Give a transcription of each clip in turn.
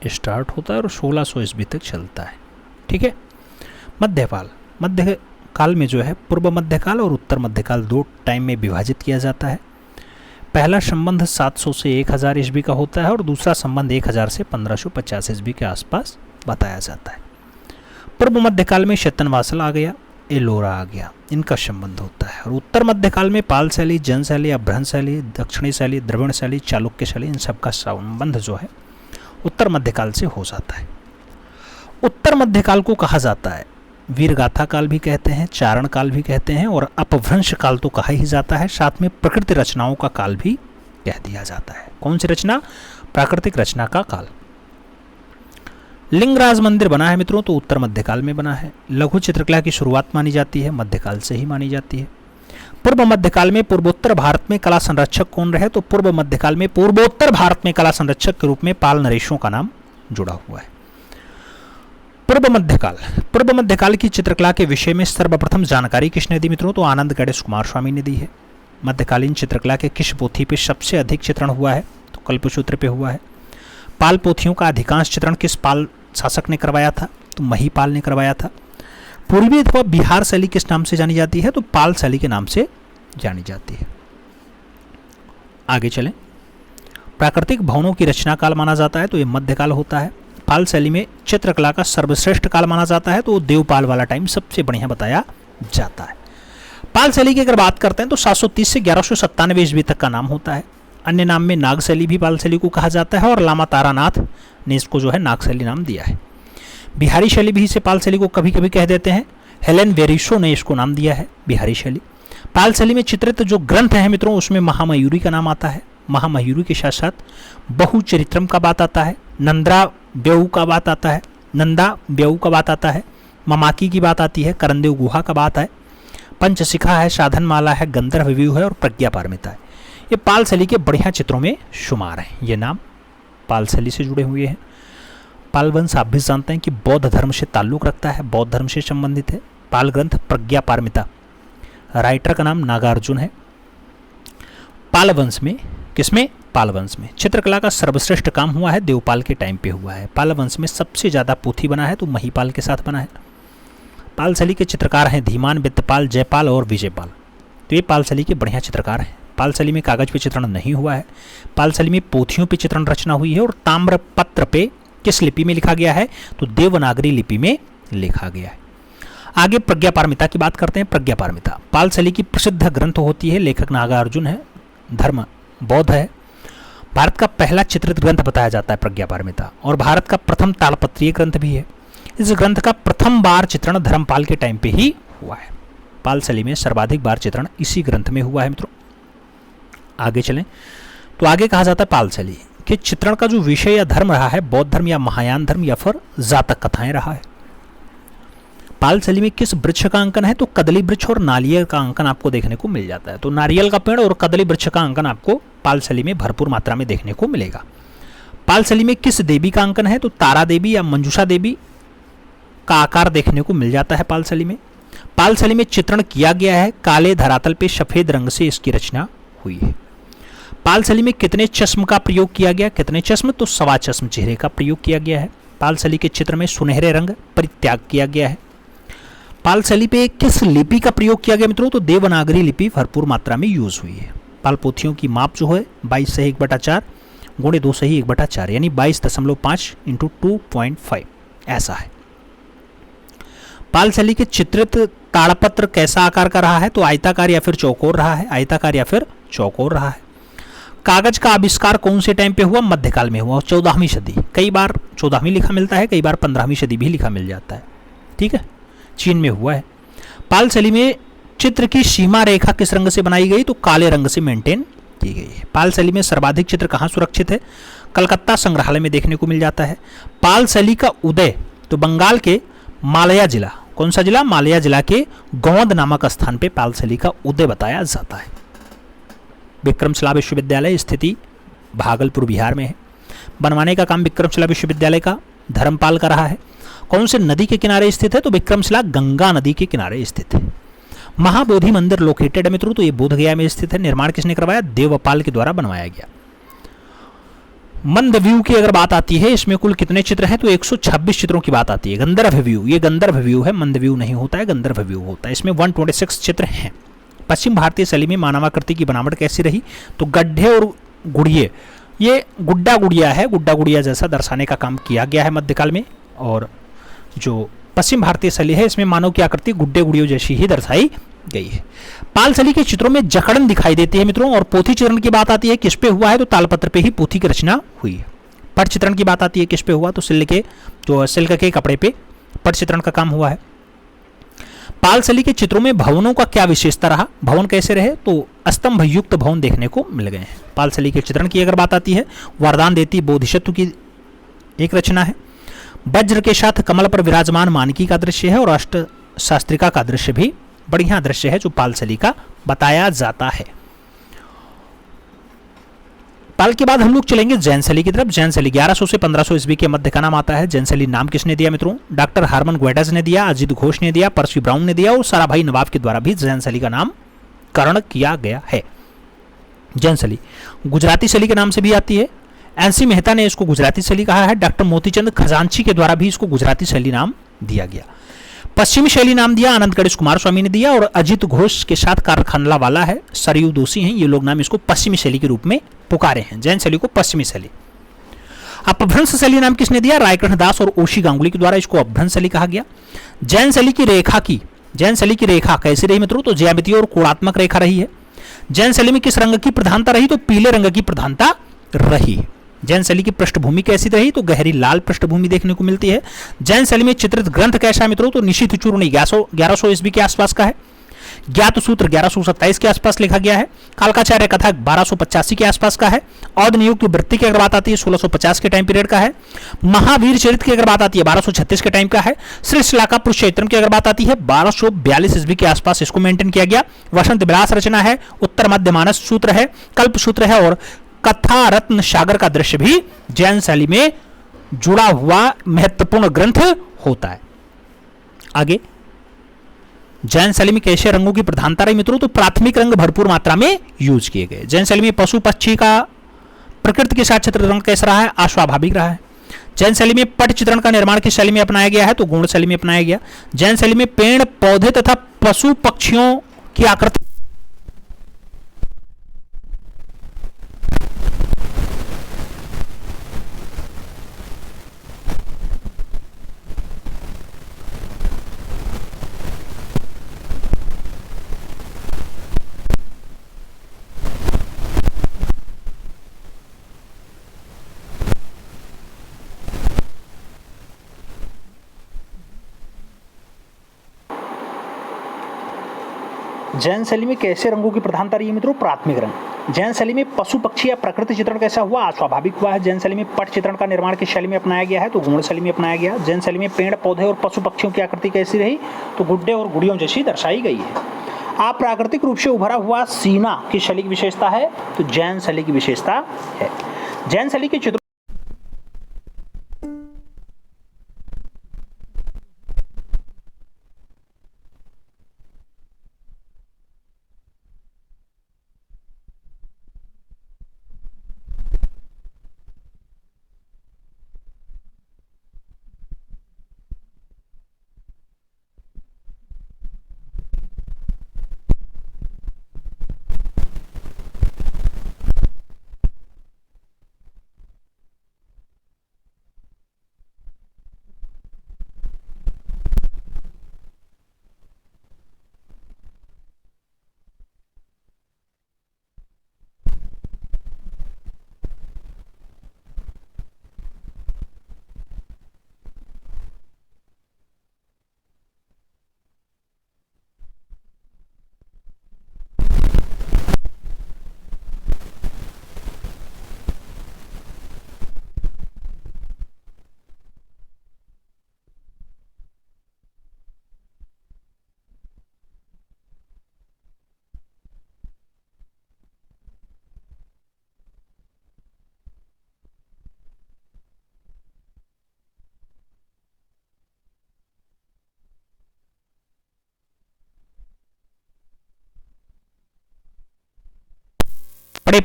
Start होता है और 1600 ईस्वी तक चलता है। ठीक है। मध्यकाल, मध्यकाल में जो है पूर्व मध्यकाल और उत्तर मध्यकाल दो टाइम में विभाजित किया जाता है। पहला संबंध 700 से 1000 ईस्वी का होता है और दूसरा संबंध 1000 से 1550 ईस्वी के आसपास बताया जाता है। पूर्व मध्यकाल में शतनवासल आ गया, एलोरा आ गया, इनका संबंध होता है। और उत्तर मध्यकाल में पाल शैली, जैन शैली, अभ्रंश शैली, दक्षिणी शैली, द्रविड़ शैली, चालुक्य शैली, इन सबका संबंध जो है उत्तर मध्यकाल से हो जाता है। उत्तर मध्यकाल को कहा जाता है वीरगाथा काल भी कहते हैं, चारण काल भी कहते हैं और अपभ्रंश काल तो कहा ही जाता है। साथ में प्रकृति रचनाओं का काल भी कह दिया जाता है। कौन सी रचना? प्राकृतिक रचना का काल। लिंगराज मंदिर बना है मित्रों तो उत्तर मध्यकाल में बना है। लघु चित्रकला की शुरुआत मानी जाती है मध्यकाल से ही मानी जाती है। पूर्व मध्यकाल में पूर्वोत्तर भारत में कला संरक्षक कौन रहे? तो पूर्व मध्यकाल में पूर्वोत्तर भारत में कला संरक्षक के रूप में पाल नरेशों का नाम जुड़ा हुआ है। पूर्व मध्यकाल की चित्रकला के विषय में सर्वप्रथम जानकारी किसने दी मित्रों? तो आनंद गणेश कुमार स्वामी ने दी है। मध्यकालीन चित्रकला के किस पोथी पे सबसे अधिक चित्रण हुआ है? तो कल्पसूत्र पे हुआ है। पाल पोथियों का अधिकांश चित्रण किस पाल शासक ने करवाया था? तो महिपाल ने करवाया था। पूर्वी अथवा बिहार शैली किस नाम से जानी जाती है? तो पाल शैली के नाम से जानी जाती है। आगे चलें। प्राकृतिक भवनों की रचना काल माना जाता है तो ये मध्यकाल होता है। पाल शैली में चित्रकला का सर्वश्रेष्ठ काल माना जाता है तो देवपाल वाला टाइम सबसे बढ़िया बताया जाता है। पाल शैली की अगर बात करते हैं तो 730 से 1197 ईस्वी तक का नाम होता है। अन्य नाम में नाग शैली भी पाल शैली को कहा जाता है और लामा तारानाथ ने इसको जो है नाग शैली नाम दिया है। बिहारी शैली भी इसे पाल शैली को कभी कभी कह देते हैं। हेलेन वेरिसो ने इसको नाम दिया है बिहारी शैली। पाल शैली में चित्रित जो ग्रंथ है मित्रों उसमें महामयूरी का नाम आता है। महामयूरी के साथ साथ बहुचरित्रम का बात आता है, नंदा ब्यऊ का बात आता है, ममाकी की बात आती है, करंदेव गुहा का बात है, पंचशिखा है, साधनमाला है, गंधर्व व्यू है और प्रज्ञा पारमिता है। ये पाल शैली के बढ़िया चित्रों में शुमार हैं। ये नाम पाल शैली से जुड़े हुए हैं। पाल वंश आप भी जानते हैं कि बौद्ध धर्म से ताल्लुक रखता है, बौद्ध धर्म से संबंधित है। पाल ग्रंथ प्रज्ञा पारमिता, राइटर का नाम नागार्जुन है। पाल वंश में किसमें? पाल वंश में चित्रकला का सर्वश्रेष्ठ काम हुआ है देवपाल के टाइम पे हुआ है। पाल वंश में सबसे ज़्यादा पोथी बना है तो महिपाल के साथ बना है। पाल शैली के चित्रकार हैं धीमान, वित्तपाल, जयपाल और विजयपाल। तो ये पाल शैली के बढ़िया चित्रकार हैं। पाल शैली में कागज पे चित्रण नहीं हुआ है। पाल शैली में पोथियों पे चित्रण रचना हुई है और ताम्रपत्र पे किस लिपि में लिखा गया है? तो देवनागरी लिपि में लिखा गया है। आगे प्रज्ञा पारमिता की बात करते हैं। प्रज्ञा पारमिता पाल शैली की प्रसिद्ध ग्रंथ होती है। लेखक नागार्जुन है, धर्म बौद्ध है। भारत का पहला चित्रित ग्रंथ बताया जाता है प्रज्ञा पारमिता और भारत का प्रथम तालपत्रीय ग्रंथ भी है। इस ग्रंथ का प्रथम बार चित्रण धर्मपाल के टाइम पे ही हुआ है। पाल शैली में सर्वाधिक बार चित्रण इसी ग्रंथ में हुआ है मित्रों। आगे चलें तो आगे कहा जाता है पाल शैली कि चित्रण का जो विषय या धर्म रहा है बौद्ध धर्म या महायान धर्म या फिर जातक कथाएं रहा है। पाल शैली में किस वृक्ष का अंकन है? तो कदली वृक्ष और नारियल का अंकन आपको देखने को मिल जाता है। तो नारियल का पेड़ और कदली वृक्ष का अंकन आपको पाल शैली में भरपूर मात्रा में देखने को मिलेगा। पाल शैली में किस देवी का अंकन है? तो तारा देवी या मंजूषा देवी का आकार देखने को मिल जाता है पाल शैली में। पाल शैली में चित्रण किया गया है काले धरातल पे सफेद रंग से इसकी रचना हुई है। पाल शैली में कितने चश्म का प्रयोग किया गया? कितने चश्म? तो 1.25 चश्म चेहरे का प्रयोग किया गया है। पाल शैली के चित्र में सुनहरे रंग परित्याग किया गया है। पाल शैली पे किस लिपि का प्रयोग किया गया मित्रों? तो देवनागरी लिपि भरपूर मात्रा में यूज हुई है। पाल पोथियों की माप जो है 22 से 1/4 गुणे 2 से 1/4 यानी 22.5 × 2.5 ऐसा है। पाल शैली के चित्रित ताड़पत्र कैसा आकार का रहा है? तो आयताकार या फिर चौकोर रहा है। आयताकार या फिर चौकोर रहा है। कागज का आविष्कार कौन से टाइम पे हुआ? मध्यकाल में हुआ, 14वीं सदी। कई बार 14वीं लिखा मिलता है, कई बार 15वीं सदी भी लिखा मिल जाता है। ठीक है, चीन में हुआ है। पाल शैली में चित्र की सीमा रेखा किस रंग से बनाई गई? तो काले रंग से मेंटेन की गई है। पाल शैली में सर्वाधिक चित्र कहाँ सुरक्षित है? कलकत्ता संग्रहालय में देखने को मिल जाता है। पाल शैली का उदय तो बंगाल के मालया जिला, कौन सा जिला? मालया जिला के गोंद नामक स्थान पे पाल शैली का उदय बताया जाता है। विक्रमशिला विश्वविद्यालय स्थिति भागलपुर बिहार में है। बनवाने का काम विक्रमशिला विश्वविद्यालय का धर्मपाल का रहा है। कौन से नदी के किनारे स्थित है? तो विक्रमशिला गंगा नदी के किनारे स्थित है। महाबोधि मंदिर लोकेटेड है मित्रों, तो ये बोध गया में स्थित है। निर्माण किसने करवाया? देवपाल के द्वारा बनवाया गया। मंद व्यू की अगर बात आती है, इसमें कुल कितने चित्र हैं, तो 126 चित्रों की बात आती है। गंधर्व व्यू, ये गंधर्व व्यू है, मंद व्यू नहीं होता है, गंधर्व व्यू होता है। इसमें 126 चित्र हैं। पश्चिम भारतीय शैली में मानवाकृति की बनावट कैसी रही, तो गड्ढे और गुड़िए, ये गुड्डा गुड़िया है, गुड्डा गुड़िया जैसा दर्शाने का काम किया गया है मध्यकाल में। और जो पश्चिम भारतीय शैली है, इसमें मानव की आकृति गुड्डे गुड़ियों जैसी ही दर्शाई गई है। पाल शैली के चित्रों में जकड़न दिखाई देती है मित्रों। और पोथी चित्रण की बात आती है, किस पे हुआ है, तो तालपत्र पे ही पोथी की रचना हुई है। पट चित्रण की बात आती है, किस पे हुआ, तो सिल्क के कपड़े पे पट चित्रण का काम हुआ है। पाल शैली के चित्रों में भवनों का क्या विशेषता रहा, भवन कैसे रहे, तो स्तंभ युक्त भवन देखने को मिल गए हैं। पाल शैली के चित्रण की अगर बात आती है, वरदान देती बोधिसत्व की एक रचना है। वज्र के साथ कमल पर विराजमान मानकी का दृश्य है। और अष्ट शास्त्रिका का दृश्य भी बढ़िया दृश्य है जो पाल शैली का बताया जाता है। पाल के बाद हम लोग चलेंगे जैन शैली की तरफ। जैन शैली 1100 से 1500 ईस्वी के मध्य का नाम आता है। जैन शैली नाम किसने दिया मित्रों, डॉक्टर हार्मन ग्वेडज ने दिया, अजित घोष ने दिया, पर्सी ब्राउन ने दिया और साराभाई नवाब के द्वारा भी जैन शैली का नामकरण किया गया है। जैन शैली गुजराती शैली के नाम से भी आती है। एनसी मेहता ने इसको गुजराती शैली कहा है। डॉक्टर मोतीचंद खजांची के द्वारा भी इसको गुजराती शैली नाम दिया गया। पश्चिमी शैली नाम दिया आनंद गणेश कुमार स्वामी ने दिया। और अजित घोष के साथ कारखानला वाला है, सरयू दोषी हैं, ये लोग नाम इसको पश्चिमी शैली के रूप में पुकारे हैं। जैन शैली को पश्चिमी शैली। अपभ्रंश शैली नाम किसने दिया, रायकृष्ण दास और ओशी गांगुली के द्वारा इसको अपभ्रंश शैली कहा गया। जैन शैली की रेखा कैसी रही मित्रों, तो ज्यामितीय और कोणात्मक रेखा रही है। जैन शैली में किस रंग की प्रधानता रही, तो पीले रंग की प्रधानता रही। जैन शैली की पृष्ठभूमि कैसी रही, तो गहरी लाल पृष्ठभूमि देखने को मिलती है। जैन शैली में चित्रित ग्रंथ कैसा है मित्रों, तो निशिथ चूर्ण 1100 ईस्वी के आसपास का है। ज्ञात सूत्र 1127 के आसपास लिखा गया है। कालकाचार्य कथा 1285 के आसपास का है। औद नियोग की वृत्ति की अगर बात आती है 1650 के टाइम पीरियड का है। महावीर चरित्र की अगर बात आती है 1236 के टाइम का है। श्री श्लाका पुरुष चैत्रम की अगर बात आती है 1242 ईस्वी के आसपास इसको मेंटेन किया गया। वसंत विलास रचना है। उत्तर मध्य मानस सूत्र है, कल्प सूत्र है और कथा रत्न सागर का दृश्य भी जैन शैली में जुड़ा हुआ महत्वपूर्ण ग्रंथ होता है। आगे जैन शैली में कैसे रंगों की प्रधानता रही मित्रों, तो प्राथमिक रंग भरपूर मात्रा में यूज किए गए। जैन शैली में पशु पक्षी का प्रकृति के साथ चित्र रंग कैसा रहा है, अस्वाभाविक रहा है। जैन शैली में पट चित्रण का निर्माण किस शैली में अपनाया गया है, तो गुण शैली में अपनाया गया। जैन शैली में पेड़ पौधे तथा पशु पक्षियों की आकृति जैन शैली में कैसे रंगों की प्रधानता रही है मित्रों, प्राथमिक रंग। जैन शैली में पशु पक्षी या प्रकृति चित्रण कैसा हुआ, अस्वाभाविक हुआ है। जैन शैली में पट चित्रण का निर्माण किस शैली में अपनाया गया है, तो गुण शैली में अपनाया गया। जैन शैली में पेड़ पौधे और पशु पक्षियों की आकृति कैसी रही, तो गुड्डे और गुड़ियों जैसी दर्शाई गई है। अप्राकृतिक रूप से उभरा हुआ सीना किस शैली की विशेषता है, तो जैन शैली की विशेषता है। जैन शैली के चित्र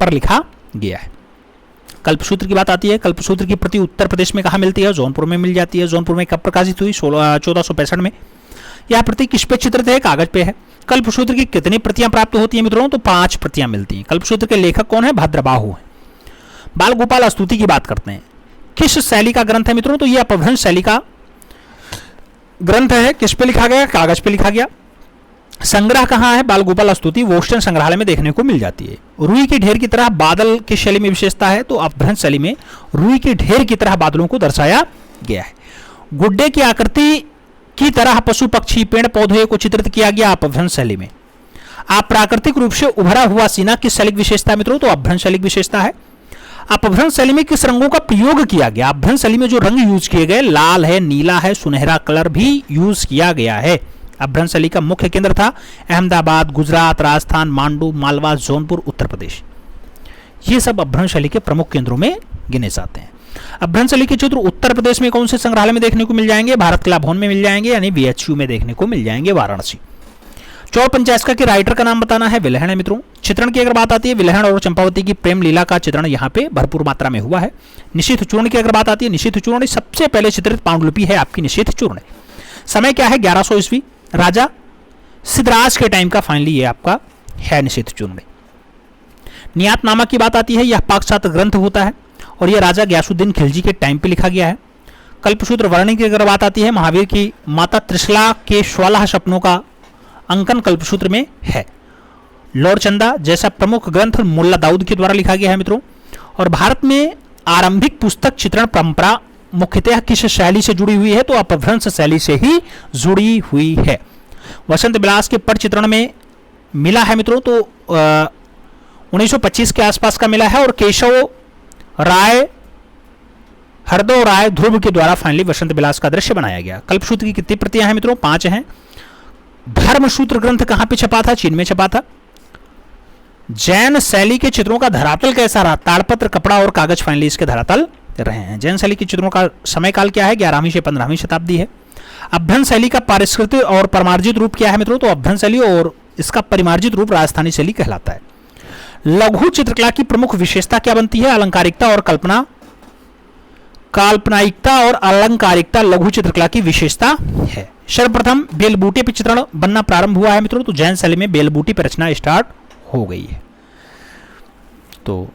पर लिखा गया है। कल्पसूत्र की बात आती है। कल्पसूत्र की प्रति उत्तर प्रदेश में कहाँ मिलती है? जौनपुर में मिल जाती है। जौनपुर में कब प्रकाशित हुई? 1465 में। यह प्रति किस पे चित्रित है? कागज पे है। कल्पसूत्र की कितनी प्रतियां प्राप्त होती हैं मित्रों? तो 5 प्रतियां मिलती हैं। कल्पसूत्र के लेखक कौन है? भद्रबाहु है। बाल गोपाल स्तुति की बात करते हैं। किस शैली का ग्रंथ है मित्रों? तो यह अपभ्रंश शैली का ग्रंथ है। किस पे लिखा गया? कागज पे लिखा गया। संग्रह कहाँ है? बाल गोपाल स्तुति वोस्टन संग्रहालय में देखने को मिल जाती है। रुई के ढेर की तरह बादल की शैली में विशेषता है? तो अपभ्रंश शैली में रुई के ढेर की तरह बादलों को दर्शाया गया है। गुड्डे की आकृति की तरह पशु पक्षी पेड़ पौधे को चित्रित किया गया अपभ्रंश शैली में। आप प्राकृतिक रूप से उभरा हुआ सीना किस शैली विशेषता है मित्रों? तो अपभ्रंश शैली विशेषता है। अपभ्रंश शैली में किस रंगों का प्रयोग किया गया? अपभ्रंश शैली में जो रंग यूज किए गए, लाल है, नीला है, सुनहरा कलर भी यूज किया गया है। अपभ्रंश शैली का मुख्य केंद्र था अहमदाबाद, गुजरात, राजस्थान, मांडू, मालवा, जौनपुर, उत्तर प्रदेश। ये सब अपभ्रंश शैली के प्रमुख केंद्रों में गिने जाते हैं। अपभ्रंश शैली के चित्र उत्तर प्रदेश में कौन से संग्रहालय में देखने को मिल जाएंगे? भारत कला भवन में मिल जाएंगे, यानी VHU में देखने को मिल जाएंगे, वाराणसी। चौर पंचायत के राइटर का नाम बताना है। विलहण है मित्रों। चित्रण की अगर बात आती है, विलहण और चंपावती की प्रेम लीला का चित्रण यहाँ पे भरपूर मात्रा में हुआ है। निशीथ चूर्ण की अगर बात आती है, निशीथ चूर्ण सबसे पहले चित्रित पांडुलिपि है आपकी निशीथ चूर्ण। समय क्या है? 1100 ईस्वी, राजा सिद्धराज के टाइम का फाइनली ये आपका है निशीथ चूर्ण। नियातनामा की बात आती है, यह पाकशास्त्र ग्रंथ होता है और यह राजा गयासुद्दीन खिलजी के टाइम पे लिखा गया है। कल्पसूत्र वर्णन की अगर बात आती है, महावीर की माता त्रिशला के 16 सपनों का अंकन कल्पसूत्र में है। लॉर्ड चंदा जैसा प्रमुख ग्रंथ मुल्ला दाऊद के द्वारा लिखा गया है मित्रों। और भारत में आरंभिक पुस्तक चित्रण परंपरा मुख्यतः किस शैली से जुड़ी हुई है? तो अपभ्रंश शैली से ही जुड़ी हुई है। वसंत विलास के पट चित्रण में मिला है मित्रों, तो 1925 के आसपास का मिला है। और केशव राय, हरदो राय ध्रुव के द्वारा फाइनली वसंत विलास का दृश्य बनाया गया। कल्पसूत्र की कितनी प्रतियां हैं मित्रों? 5 हैं। धर्मसूत्र ग्रंथ कहां पे छपा था? चीन में छपा था। जैन शैली के चित्रों का धरातल कैसा रहा? ताड़पत्र, कपड़ा और कागज फाइनली इसके धरातल रहे हैं। जैन शैली के चित्रों का समय काल क्या है? 11वीं से 15वीं शताब्दी है। अपभ्रंश शैली का परिष्कृत और परिमार्जित रूप क्या है मित्रों? तो अपभ्रंश शैली और इसका परिमार्जित रूप राजस्थानी शैली कहलाता है। लघु चित्रकला की प्रमुख विशेषता क्या बनती है? अलंकारिकता और काल्पनिकता और अलंकारिकता लघु चित्रकला की विशेषता है। सर्वप्रथम बेलबूटे पर चित्रण बनना प्रारंभ हुआ है मित्रों, तो जैन शैली में बेलबूटे पर रचना स्टार्ट हो गई है। तो